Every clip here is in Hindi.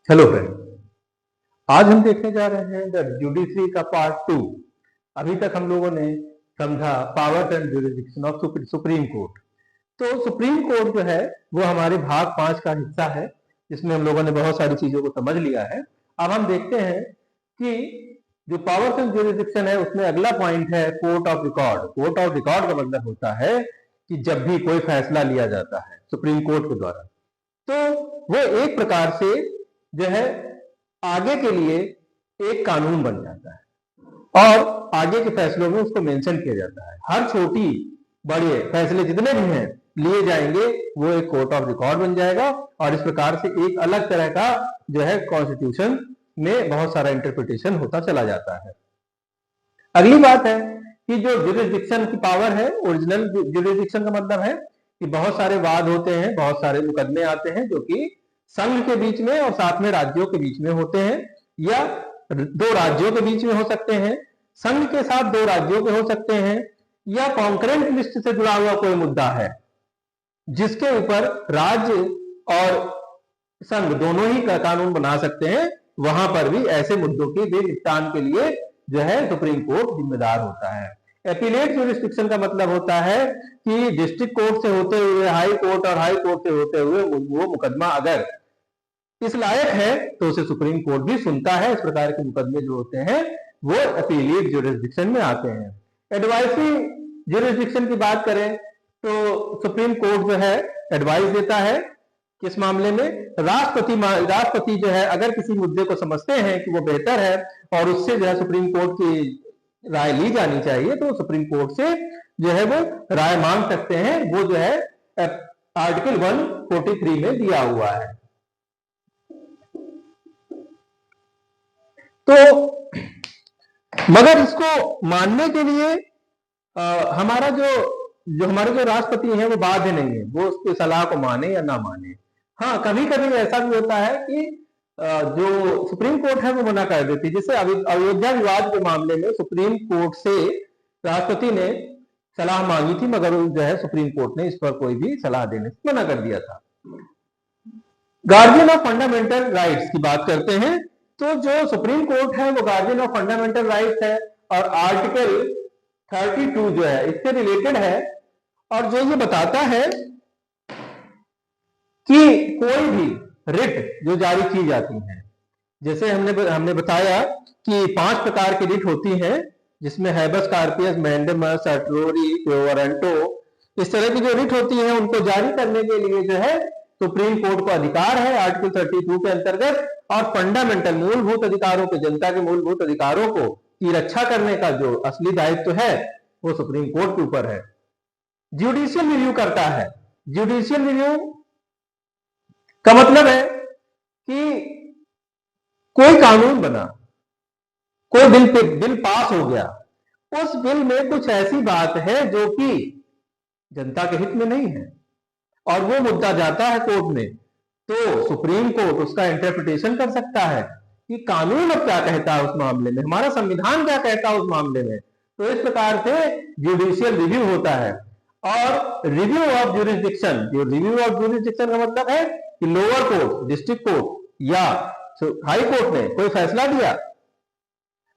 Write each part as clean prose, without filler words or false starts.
Hello friend. आज हम देखने जा रहे हैं द जुडिशरी का पार्ट 2। अभी तक हम लोगों ने समझा powers and jurisdiction of supreme court. तो सुप्रीम कोर्ट जो है वो हमारे भाग 5 का हिस्सा है, जिसमें हम लोगों ने बहुत सारी चीजों को समझ लिया है। अब हम देखते हैं कि जो पावर्स एंड जुरिसडिक्शन है उसमें अगला पॉइंट है court of record. Court of record का मतलब होता है कि जब भी कोई फैसला लिया जाता है सुप्रीम कोर्ट के द्वारा, तो वो एक प्रकार से जो है आगे के लिए एक कानून बन जाता है और आगे के फैसलों में उसको मेंशन किया जाता है। हर छोटी बड़े फैसले जितने भी हैं लिए जाएंगे वो एक कोर्ट ऑफ रिकॉर्ड बन जाएगा और इस प्रकार से एक अलग तरह का जो है कॉन्स्टिट्यूशन में बहुत सारा इंटरप्रिटेशन होता चला जाता है। अगली बात है कि जो जुरिसडिक्शन की पावर है, ओरिजिनल जुरिसडिक्शन का मतलब है कि बहुत सारे वाद होते हैं, बहुत सारे मुकदमे आते हैं जो कि संघ के बीच में और साथ में राज्यों के बीच में होते हैं, या दो राज्यों के बीच में हो सकते हैं, संघ के साथ दो राज्यों के हो सकते हैं, या कॉन्करेंट लिस्ट से जुड़ा हुआ कोई मुद्दा है जिसके ऊपर राज्य और संघ दोनों ही का कानून बना सकते हैं। वहां पर भी ऐसे मुद्दों के निपटान के लिए जो है सुप्रीम कोर्ट जिम्मेदार होता है। एपीलेट जुरिसडिक्शन का मतलब होता है कि डिस्ट्रिक्ट कोर्ट से होते हुए हाई कोर्ट और हाई कोर्ट से होते हुए वो मुकदमा अगर इस लायक है तो उसे सुप्रीम कोर्ट भी सुनता है। इस प्रकार के मुकदमे जो होते हैं वो एपीलेट जुरिसडिक्शन में आते हैं। एडवाइसरी जुरिसडिक्शन की बात करें तो सुप्रीम कोर्ट जो है एडवाइस देता है। किस मामले में? राष्ट्रपति जो है अगर किसी मुद्दे को समझते हैं कि वो बेहतर है और उससे जो है सुप्रीम कोर्ट की राय ली जानी चाहिए तो सुप्रीम कोर्ट से जो है वो राय मांग सकते हैं। वो जो है आर्टिकल 143 में दिया हुआ है। तो मगर इसको मानने के लिए हमारे जो राष्ट्रपति हैं वो बाध्य नहीं है, वो उसकी सलाह को माने या ना माने। हाँ, कभी कभी ऐसा भी होता है कि जो सुप्रीम कोर्ट है वो मना कर देती है। जैसे अयोध्या विवाद के मामले में सुप्रीम कोर्ट से राष्ट्रपति ने सलाह मांगी थी, मगर जो है सुप्रीम कोर्ट ने इस पर कोई भी सलाह देने से मना कर दिया था। गार्जियन ऑफ फंडामेंटल राइट्स की बात करते हैं तो जो सुप्रीम कोर्ट है वो गार्जियन ऑफ फंडामेंटल राइट्स है और आर्टिकल 32 जो है इससे रिलेटेड है और जो ये बताता है कि कोई भी रिट जो जारी की जाती है, जैसे हमने बताया कि 5 प्रकार की रिट होती हैं, जिसमें हैबस कार्पियस, मैंडेमस, सर्टोरी, वारंटो, इस तरह की जो रिट होती है उनको जारी करने के लिए जो है सुप्रीम कोर्ट को अधिकार है आर्टिकल 32 के अंतर्गत। और फंडामेंटल मूलभूत अधिकारों के, जनता के मूलभूत अधिकारों को की रक्षा करने का जो असली दायित्व है वो सुप्रीम कोर्ट के ऊपर है। जुडिशियल रिव्यू करता है। जुडिशियल रिव्यू का मतलब है कि कोई कानून बना, कोई बिल पास हो गया, उस बिल में कुछ ऐसी बात है जो कि जनता के हित में नहीं है और वो मुद्दा जाता है कोर्ट में, तो सुप्रीम कोर्ट उसका इंटरप्रिटेशन कर सकता है कि कानून अब क्या कहता है उस मामले में, हमारा संविधान क्या कहता है उस मामले में। तो इस प्रकार से जुडिशियल रिव्यू होता है। और रिव्यू ऑफ जुरिसडिक्शन, जो रिव्यू ऑफ जुरिसडिक्शन का मतलब है कि लोअर कोर्ट, डिस्ट्रिक्ट कोर्ट या हाई कोर्ट ने कोई फैसला दिया,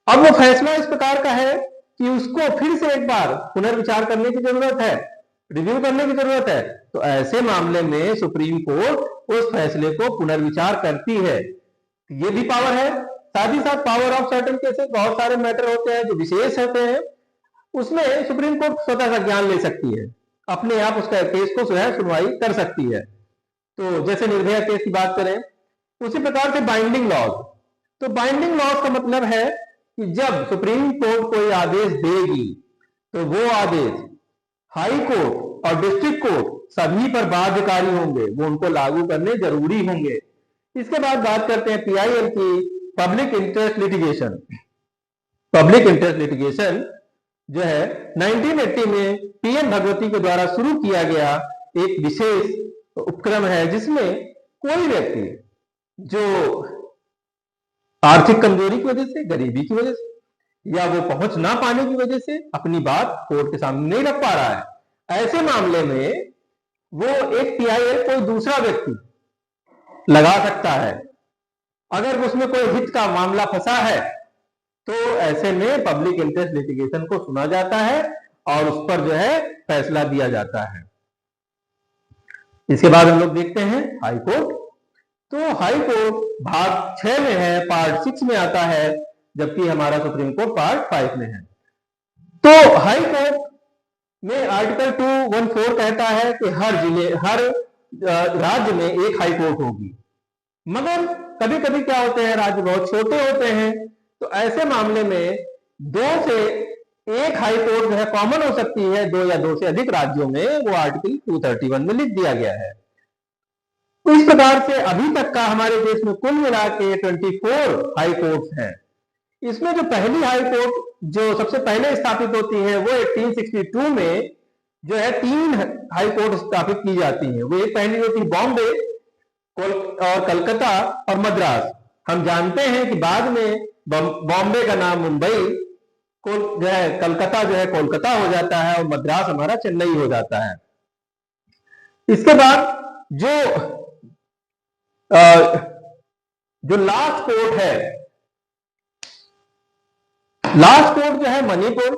अब वो फैसला इस प्रकार का है कि उसको फिर से एक बार पुनर्विचार करने की जरूरत है, रिव्यू करने की जरूरत है। तो ऐसे मामले में सुप्रीम कोर्ट उस फैसले को पुनर्विचार करती है। ये भी पावर है। साथ ही साथ पावर ऑफ सर्टेन केसेस, बहुत सारे मैटर होते हैं जो विशेष होते हैं, उसमें सुप्रीम कोर्ट स्वतः का ज्ञान ले सकती है, अपने आप उसका केस को सुनवाई कर सकती है। तो जैसे निर्भया केस की बात करें, उसी प्रकार से बाइंडिंग लॉज। तो बाइंडिंग लॉज का मतलब है कि जब सुप्रीम कोर्ट कोई आदेश देगी तो वो आदेश हाई कोर्ट और डिस्ट्रिक्ट कोर्ट सभी पर बाध्यकारी होंगे, वो उनको लागू करने जरूरी होंगे। इसके बाद बात करते हैं पीआईएल की, public interest litigation. Public interest litigation जो है 1980 में पीएन भगवती के द्वारा शुरू किया गया एक विशेष उपक्रम है, जिसमें कोई व्यक्ति जो आर्थिक कमजोरी की वजह से, गरीबी की वजह से या वो पहुंच ना पाने की वजह से अपनी बात कोर्ट के सामने नहीं रख पा रहा है, ऐसे मामले में वो एक पीआईएल कोई दूसरा व्यक्ति लगा सकता है अगर उसमें कोई हित का मामला फंसा है तो ऐसे में पब्लिक इंटरेस्ट लिटिगेशन को सुना जाता है और उस पर जो है फैसला दिया जाता है। इसके बाद हम लोग देखते हैं हाई कोर्ट। तो हाई कोर्ट भाग 6 में है, पार्ट 6 में आता है, जबकि हमारा सुप्रीम कोर्ट पार्ट 5 में है। तो हाई कोर्ट में आर्टिकल 214 कहता है कि हर राज्य में एक हाई कोर्ट होगी। मगर कभी कभी क्या होते हैं, राज्य बहुत छोटे होते हैं, तो ऐसे मामले में 2 से 1 हाई कोर्ट जो है कॉमन हो सकती है। 2 या 2 से अधिक राज्यों में वो आर्टिकल 231 में लिख दिया गया है। तो इस प्रकार से अभी तक का हमारे देश में कुल मिला के 24 हाई कोर्ट्स हैं। इसमें जो पहली हाई कोर्ट जो सबसे पहले स्थापित होती है वो 1862 में जो है 3 हाई कोर्ट स्थापित की जाती है। वो एक पहली होती है बॉम्बे और कलकत्ता और मद्रास। हम जानते हैं कि बाद में बॉम्बे का नाम मुंबई, जो है कलकत्ता जो है कोलकाता हो जाता है और मद्रास हमारा चेन्नई हो जाता है। इसके बाद जो लास्ट कोर्ट है, लास्ट कोर्ट जो है मणिपुर,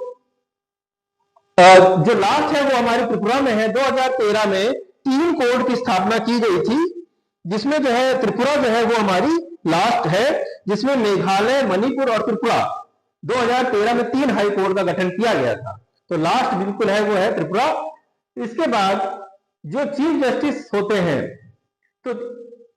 जो लास्ट है वो हमारी त्रिपुरा में है। 2013 में 3 कोर्ट की स्थापना की गई थी, जिसमें जो है त्रिपुरा जो है वो हमारी लास्ट है, जिसमें मेघालय, मणिपुर और त्रिपुरा 2013 में 3 हाई कोर्ट का गठन किया गया था। तो लास्ट बिल्कुल है वो है त्रिपुरा। इसके बाद जो चीफ जस्टिस होते हैं, तो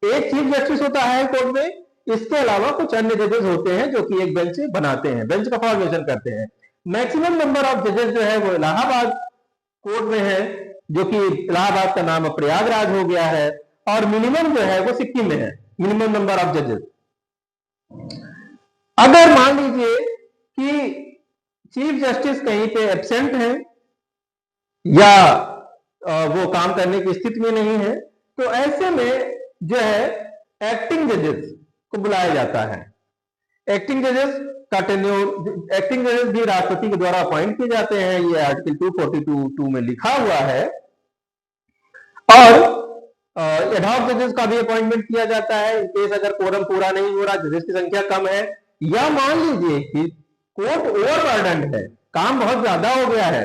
एक चीफ जस्टिस होता है हाई कोर्ट में, इसके अलावा कुछ अन्य जजेस होते हैं जो कि एक बेंच बनाते हैं, बेंच का फॉर्मेशन करते हैं। मैक्सिमम नंबर ऑफ जजेस जो है वो इलाहाबाद कोर्ट में है, जो कि इलाहाबाद का नाम प्रयागराज हो गया है, और मिनिमम जो है वो सिक्किम में है, मिनिमम नंबर ऑफ जजेस। अगर मान लीजिए कि चीफ जस्टिस कहीं पे एब्सेंट है या वो काम करने की स्थिति में नहीं है, तो ऐसे में जो है एक्टिंग जजेस को बुलाया जाता है। एक्टिंग जजेस का टेन्योर, एक्टिंग जजेस भी राष्ट्रपति के द्वारा अपॉइंट किए जाते हैं, ये आर्टिकल 242 में लिखा हुआ है। और एडहॉक जजेस का भी अपॉइंटमेंट किया जाता है इन केस अगर कोरम पूरा नहीं हो रहा, जजेस की संख्या कम है, या मान लीजिए कि कोर्ट ओवरबर्डन्ड है, काम बहुत ज्यादा हो गया है,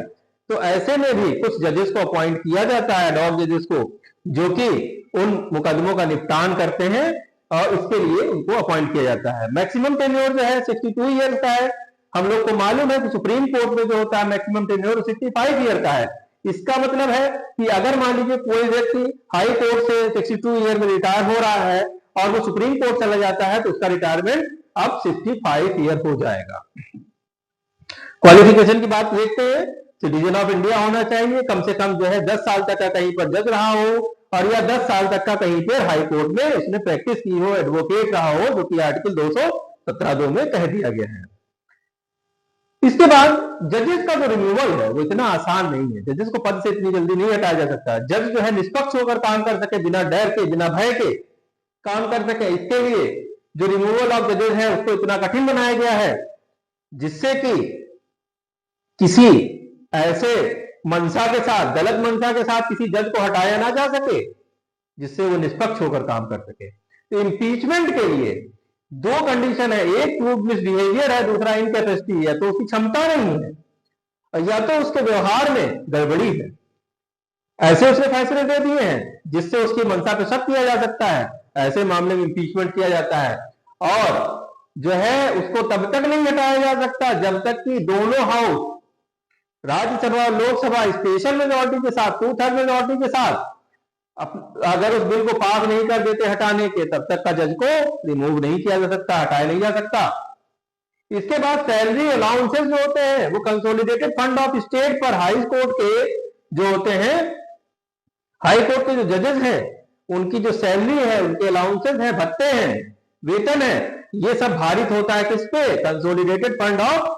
तो ऐसे में भी कुछ जजेस को अपॉइंट किया जाता है, एडहॉक जजेस को, जो कि उन मुकदमों का निपटान करते हैं और इसके लिए उनको अपॉइंट किया जाता है। मैक्सिमम टेन्योर जो है 62 ईयर्स का है। हम लोग को मालूम है कि सुप्रीम कोर्ट में जो होता है मैक्सिमम टेन्योर 65 ईयर का है। इसका मतलब है कि अगर मान लीजिए कोई व्यक्ति हाई कोर्ट से 62 ईयर में रिटायर हो रहा है और वो सुप्रीम कोर्ट चला जाता है, तो उसका रिटायरमेंट अब 65 ईयर हो जाएगा। क्वालिफिकेशन की बात देखते हैं, सिटीजन ऑफ इंडिया होना चाहिए, कम से कम जो है 10 साल तक का कहीं पर जज रहा हो, और या 10 साल तक का कहीं पर हाई कोर्ट में उसने प्रैक्टिस की हो, एडवोकेट रहा हो, जो कि आर्टिकल 217(2) में कह दिया गया है। इसके बाद जजेस का जो रिमूवल है वो इतना आसान नहीं है, जजेस को पद से इतनी जल्दी नहीं हटाया जा सकता। जज जो है निष्पक्ष होकर काम कर सके, बिना डर के, बिना भय के काम कर सके, इसके लिए जो रिमूवल ऑफ जजेस है उसको इतना कठिन बनाया गया है, जिससे कि किसी ऐसे मंशा के साथ, गलत मंशा के साथ किसी जज को हटाया ना जा सके, जिससे वो निष्पक्ष होकर काम कर सके। तो इम्पीचमेंट के लिए 2 कंडीशन है, एक प्रूव्ड मिसबिहेवियर है, दूसरा इनकैपेसिटी है, तो उसकी क्षमता नहीं है, या तो उसके व्यवहार में गड़बड़ी है, ऐसे उसने फैसले दे दिए हैं जिससे उसकी मंशा पे शक किया जा सकता है, ऐसे मामले में इम्पीचमेंट किया जाता है। और जो है उसको तब तक नहीं हटाया जा सकता जब तक कि दोनों हाउस, राज्यसभा और लोकसभा, स्पेशल मेजोरिटी के साथ, 2/3 मेजोरिटी के साथ अगर उस बिल को पास नहीं कर देते हटाने के, तब तक का जज को रिमूव नहीं किया जा सकता, हटाया नहीं जा सकता। इसके बाद सैलरी अलाउंसेस जो होते हैं वो कंसोलिडेटेड फंड ऑफ स्टेट पर हाई कोर्ट के जो होते हैं, हाई कोर्ट के जो जजेस हैं उनकी जो सैलरी है, उनके अलाउंसेस है, भत्ते हैं, वेतन है, ये सब भारित होता है किस पे? कंसोलिडेटेड फंड ऑफ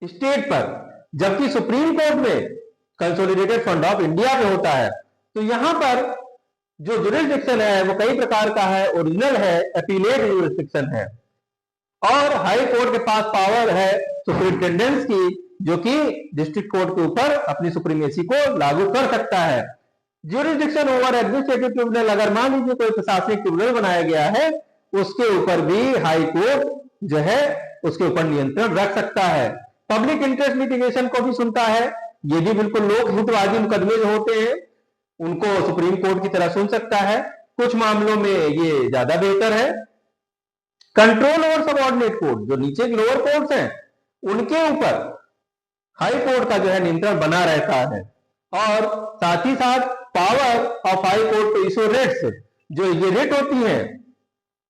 स्टेट पर। जबकि सुप्रीम कोर्ट में कंसोलिडेटेड फंड ऑफ इंडिया पे होता है। तो यहां पर जो जुरिस्डिक्शन है वो कई प्रकार का है, ओरिजिनल है, अपीलेट जुरिस्डिक्शन है, और हाई कोर्ट के पास पावर है सुपरिटेंडेंस की, जो कि डिस्ट्रिक्ट कोर्ट के ऊपर अपनी सुप्रीमेसी को लागू कर सकता है। जुरिस्डिक्शन ओवर एडमिनिस्ट्रेटिव ट्रिब्यूनल, अगर मान लीजिए कोई प्रशासनिक ट्रिब्यूनल बनाया गया है, उसके ऊपर भी हाई कोर्ट जो है उसके ऊपर नियंत्रण रख सकता है। पब्लिक इंटरेस्ट लिटिगेशन को भी सुनता है। ये भी बिल्कुल लोक हितवादी मुकदमे जो होते हैं उनको सुप्रीम कोर्ट की तरह सुन सकता है। कुछ मामलों में ये ज्यादा बेहतर है। कंट्रोल ओवर सबऑर्डिनेट कोर्ट, जो नीचे लोअर कोर्ट्स हैं उनके ऊपर हाई कोर्ट का जो है नियंत्रण बना रहता है। और साथ ही साथ power of high court to issue writs, जो ये रिट होती हैं,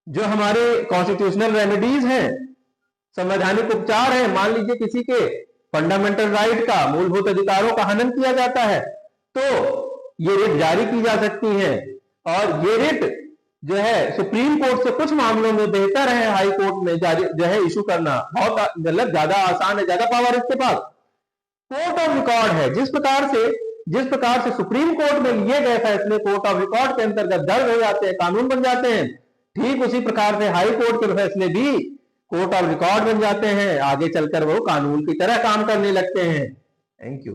जो हमारे कॉन्स्टिट्यूशनल रेमेडीज हैं, संवैधानिक उपचार है, मान लीजिए किसी के फंडामेंटल राइट का, मूलभूत अधिकारों का हनन किया जाता है तो ये रिट जारी की जा सकती है। और ये रिट जो है सुप्रीम कोर्ट से कुछ मामलों में बेहतर है हाई कोर्ट में जारी जो है इशू करना, बहुत मतलब ज्यादा आसान है, ज्यादा पावर इसके पास। कोर्ट ऑफ रिकॉर्ड है, जिस प्रकार से सुप्रीम कोर्ट में लिए गए फैसले कोर्ट ऑफ रिकॉर्ड के अंतर्गत दर्ज हो जाते हैं, कानून बन जाते हैं, ठीक उसी प्रकार से हाई कोर्ट के फैसले भी कोर्ट ऑफ रिकॉर्ड बन जाते हैं, आगे चलकर वो कानून की तरह काम करने लगते हैं। Thank you.